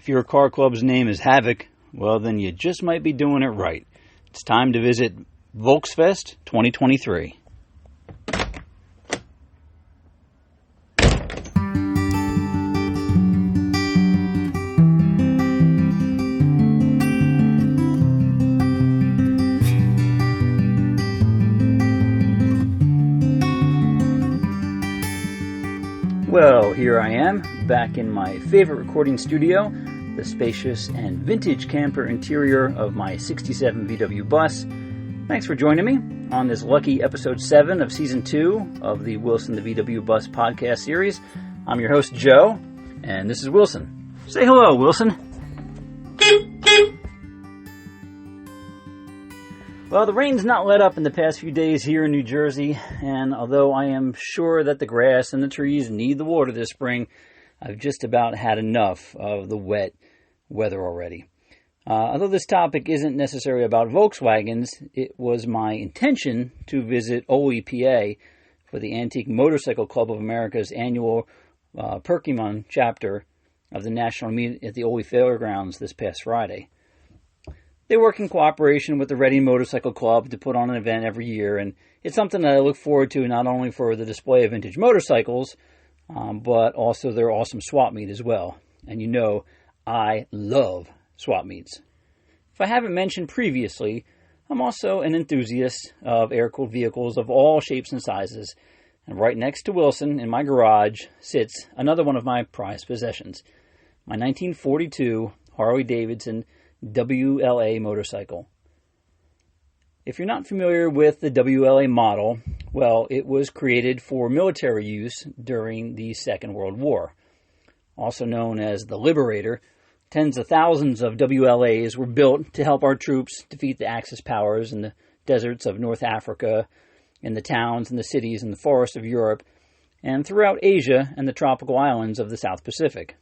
If your car club's name is HAVOC, well, then you just might be doing it right. It's time to visit VolksFest 2023. Well, here I am, back in my favorite recording studio, the spacious and vintage camper interior of my 67 VW bus. Thanks for joining me on this lucky episode 7 of season 2 of the Wilson the VW Bus podcast series. I'm your host, Joe, and this is Wilson. Say hello, Wilson. Well, the rain's not let up in the past few days here in New Jersey, and although I am sure that the grass and the trees need the water this spring, I've just about had enough of the wet weather already. Although this topic isn't necessarily about Volkswagens, it was my intention to visit WWII for the Antique Motorcycle Club of America's annual Perkimon chapter of the national meet at the WWII Fairgrounds this past Friday. They work in cooperation with the Reading Motorcycle Club to put on an event every year, and it's something that I look forward to not only for the display of vintage motorcycles, but also their awesome swap meet as well. And you know, I love swap meets. If I haven't mentioned previously, I'm also an enthusiast of air-cooled vehicles of all shapes and sizes, and right next to Wilson in my garage sits another one of my prized possessions, my 1942 Harley-Davidson WLA motorcycle. If you're not familiar with the WLA model, well, it was created for military use during the Second World War. Also known as the Liberator, tens of thousands of WLAs were built to help our troops defeat the Axis powers in the deserts of North Africa, in the towns and the cities and the forests of Europe, and throughout Asia and the tropical islands of the South Pacific.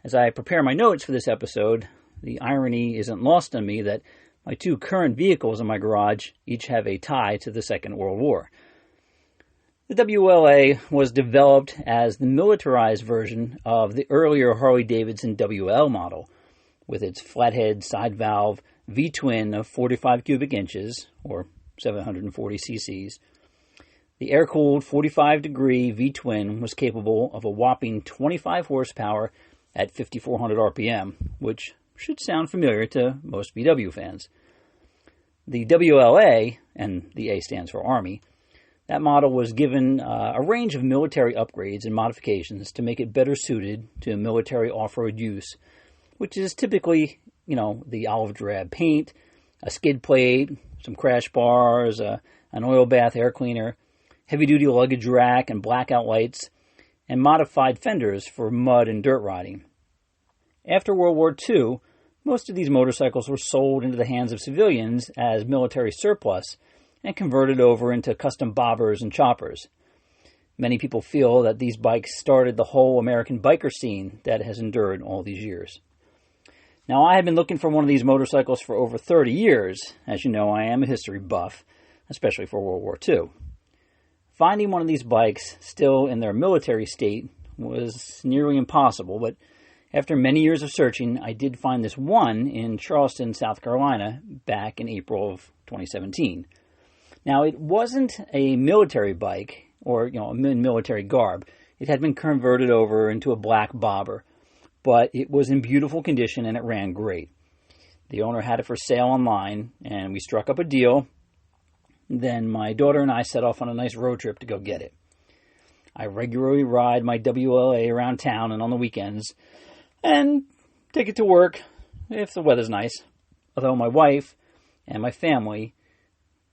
As I prepare my notes for this episode, the irony isn't lost on me that my two current vehicles in my garage each have a tie to the Second World War. The WLA was developed as the militarized version of the earlier Harley-Davidson WL model, with its flathead side valve V-twin of 45 cubic inches, or 740 cc's. The air-cooled 45-degree V-twin was capable of a whopping 25 horsepower at 5,400 RPM, which should sound familiar to most VW fans. The WLA, and the A stands for Army, that model was given a range of military upgrades and modifications to make it better suited to military off-road use, which is typically, the olive drab paint, a skid plate, some crash bars, an oil bath air cleaner, heavy-duty luggage rack and blackout lights, and modified fenders for mud and dirt riding. After World War II, most of these motorcycles were sold into the hands of civilians as military surplus and converted over into custom bobbers and choppers. Many people feel that these bikes started the whole American biker scene that has endured all these years. Now, I have been looking for one of these motorcycles for over 30 years. As you know, I am a history buff, especially for World War II. Finding one of these bikes still in their military state was nearly impossible, but after many years of searching, I did find this one in Charleston, South Carolina, back in April of 2017. Now, it wasn't a military bike or, in military garb. It had been converted over into a black bobber, but it was in beautiful condition and it ran great. The owner had it for sale online, and we struck up a deal. Then my daughter and I set off on a nice road trip to go get it. I regularly ride my WLA around town and on the weekends, and take it to work if the weather's nice. Although my wife and my family,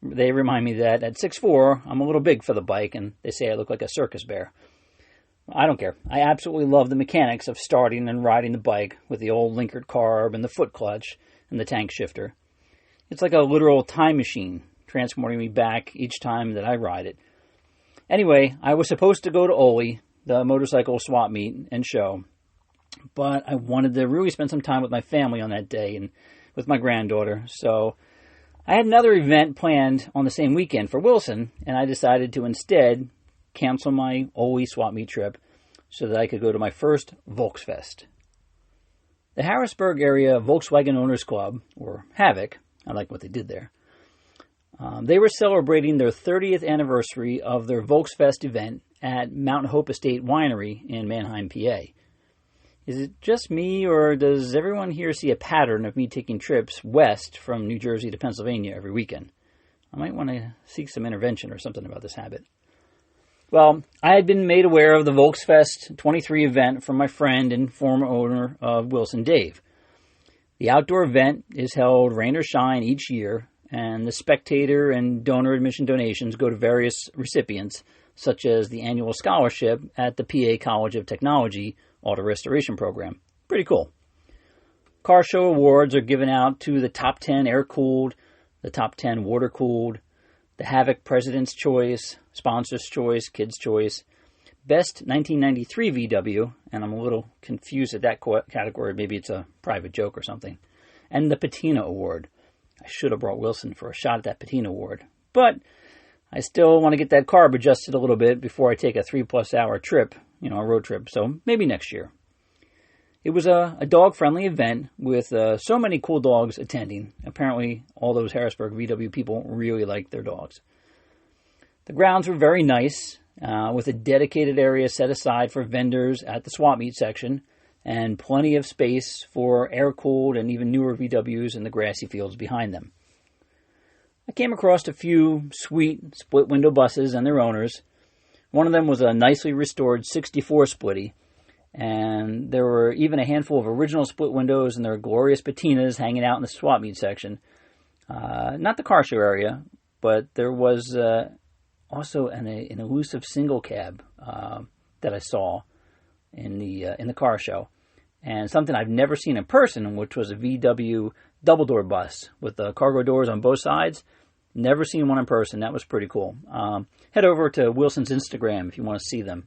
they remind me that at 6'4", I'm a little big for the bike, and they say I look like a circus bear. I don't care. I absolutely love the mechanics of starting and riding the bike with the old linkered carb and the foot clutch and the tank shifter. It's like a literal time machine, transporting me back each time that I ride it. Anyway, I was supposed to go to WWII, the motorcycle swap meet and show, but I wanted to really spend some time with my family on that day and with my granddaughter. So I had another event planned on the same weekend for Wilson, and I decided to instead cancel my WWII swap meet trip so that I could go to my first VolksFest. The Harrisburg Area Volkswagen Owners Club, or HAVOC, I like what they did there. They were celebrating their 30th anniversary of their VolksFest event at Mount Hope Estate Winery in Manheim, PA. Is it just me, or does everyone here see a pattern of me taking trips west from New Jersey to Pennsylvania every weekend? I might want to seek some intervention or something about this habit. Well, I had been made aware of the VolksFest 23 event from my friend and former owner of Wilson, Dave. The outdoor event is held rain or shine each year, and the spectator and donor admission donations go to various recipients, such as the annual scholarship at the PA College of Technology Auto Restoration Program. Pretty cool. Car show awards are given out to the top 10 air-cooled, the top 10 water-cooled, the HAVOC President's Choice, Sponsor's Choice, Kid's Choice, Best 1993 VW, and I'm a little confused at that category. Maybe it's a private joke or something, and the Patina Award. I should have brought Wilson for a shot at that Patina Award, but I still want to get that carb adjusted a little bit before I take a 3+ hour trip, a road trip, so maybe next year. It was a dog-friendly event with so many cool dogs attending. Apparently, all those Harrisburg VW people really liked their dogs. The grounds were very nice, with a dedicated area set aside for vendors at the swap meet section, and plenty of space for air-cooled and even newer VWs in the grassy fields behind them. I came across a few sweet split-window buses and their owners. One of them was a nicely restored 64 splitty, and there were even a handful of original split windows and their glorious patinas hanging out in the swap meet section. Not the car show area, but there was also an elusive single cab that I saw in the car show, and something I've never seen in person, which was a VW double door bus with the cargo doors on both sides. Never seen one in person. That was pretty cool. Head over to Wilson's Instagram if you want to see them.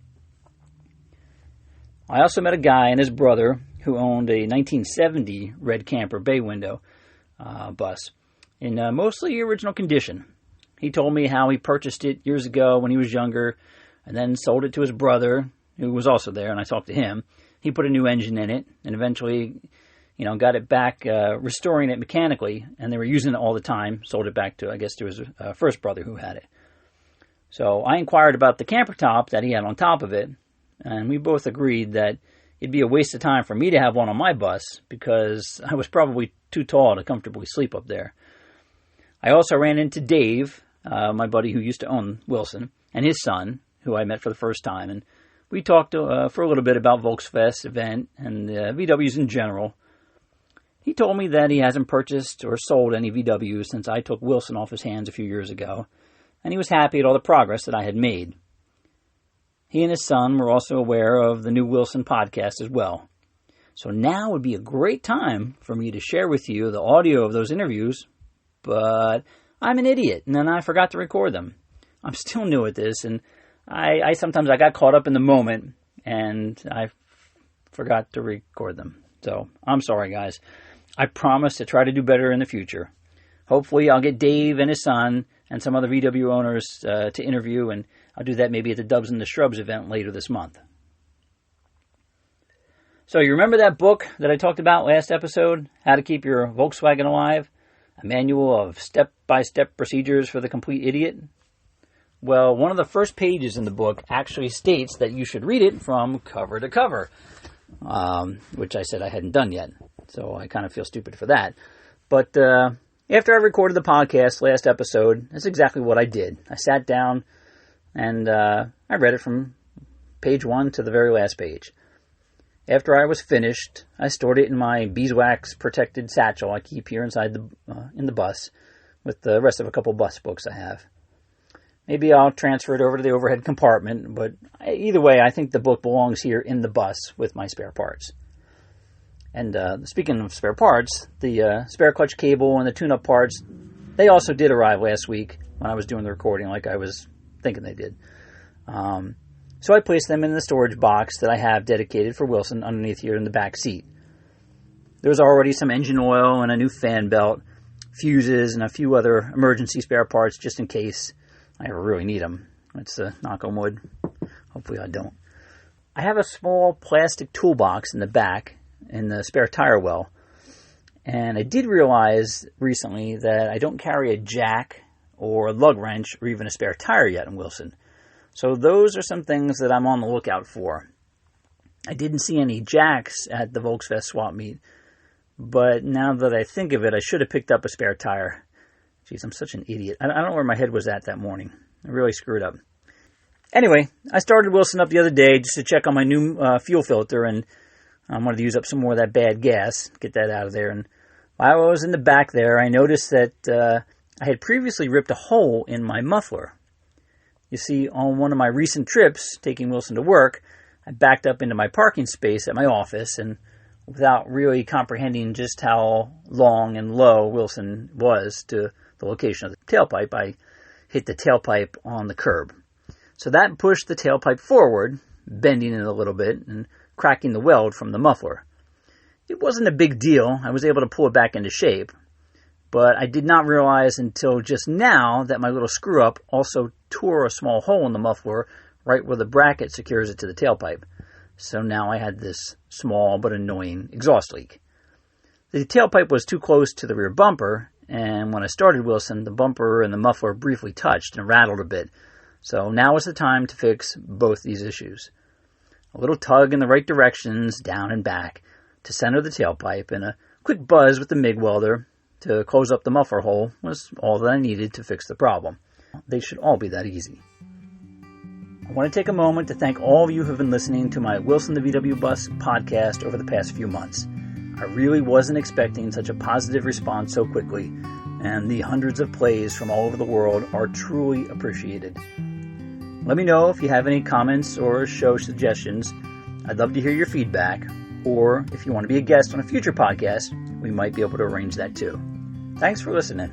I also met a guy and his brother who owned a 1970 red camper bay window bus in mostly original condition. He told me how he purchased it years ago when he was younger and then sold it to his brother, who was also there, and I talked to him. He put a new engine in it and eventually, got it back, restoring it mechanically, and they were using it all the time, sold it back to his first brother who had it. So I inquired about the camper top that he had on top of it, and we both agreed that it'd be a waste of time for me to have one on my bus because I was probably too tall to comfortably sleep up there. I also ran into Dave, my buddy who used to own Wilson, and his son, who I met for the first time, and we talked for a little bit about VolksFest event and VWs in general. He told me that he hasn't purchased or sold any VWs since I took Wilson off his hands a few years ago, and he was happy at all the progress that I had made. He and his son were also aware of the new Wilson podcast as well. So now would be a great time for me to share with you the audio of those interviews, but I'm an idiot, and then I forgot to record them. I'm still new at this, and I sometimes got caught up in the moment, and I forgot to record them. So I'm sorry, guys. I promise to try to do better in the future. Hopefully I'll get Dave and his son and some other VW owners to interview, and I'll do that maybe at the Dubs and the Shrubs event later this month. So you remember that book that I talked about last episode, How to Keep Your Volkswagen Alive? A manual of step-by-step procedures for the complete idiot? Well, one of the first pages in the book actually states that you should read it from cover to cover, which I said I hadn't done yet, so I kind of feel stupid for that. But after I recorded the podcast last episode, that's exactly what I did. I sat down and I read it from page 1 to the very last page. After I was finished, I stored it in my beeswax protected satchel I keep here inside in the bus with the rest of a couple bus books I have. Maybe I'll transfer it over to the overhead compartment, but either way, I think the book belongs here in the bus with my spare parts. And speaking of spare parts, the spare clutch cable and the tune-up parts, they also did arrive last week when I was doing the recording like I was thinking they did. So I placed them in the storage box that I have dedicated for Wilson underneath here in the back seat. There's already some engine oil and a new fan belt, fuses, and a few other emergency spare parts just in case I ever really need them. Let's knock on wood. Hopefully I don't. I have a small plastic toolbox in the back, in the spare tire well. And I did realize recently that I don't carry a jack or a lug wrench or even a spare tire yet in Wilson. So those are some things that I'm on the lookout for. I didn't see any jacks at the VolksFest swap meet, but now that I think of it, I should have picked up a spare tire. Jeez, I'm such an idiot. I don't know where my head was at that morning. I really screwed up. Anyway, I started Wilson up the other day just to check on my new fuel filter, and I wanted to use up some more of that bad gas, get that out of there. And while I was in the back there, I noticed that I had previously ripped a hole in my muffler. You see, on one of my recent trips, taking Wilson to work, I backed up into my parking space at my office, and without really comprehending just how long and low Wilson was to the location of the tailpipe, I hit the tailpipe on the curb. So that pushed the tailpipe forward, bending it a little bit and cracking the weld from the muffler. It wasn't a big deal. I was able to pull it back into shape. But I did not realize until just now that my little screw-up also tore a small hole in the muffler right where the bracket secures it to the tailpipe. So now I had this small but annoying exhaust leak. The tailpipe was too close to the rear bumper, and when I started Wilson, the bumper and the muffler briefly touched and rattled a bit. So now is the time to fix both these issues. A little tug in the right directions, down and back, to center the tailpipe, and a quick buzz with the MIG welder to close up the muffler hole was all that I needed to fix the problem. They should all be that easy. I want to take a moment to thank all of you who have been listening to my Wilson the VW Bus podcast over the past few months. I really wasn't expecting such a positive response so quickly, and the hundreds of plays from all over the world are truly appreciated. Let me know if you have any comments or show suggestions. I'd love to hear your feedback, or if you want to be a guest on a future podcast, we might be able to arrange that too. Thanks for listening.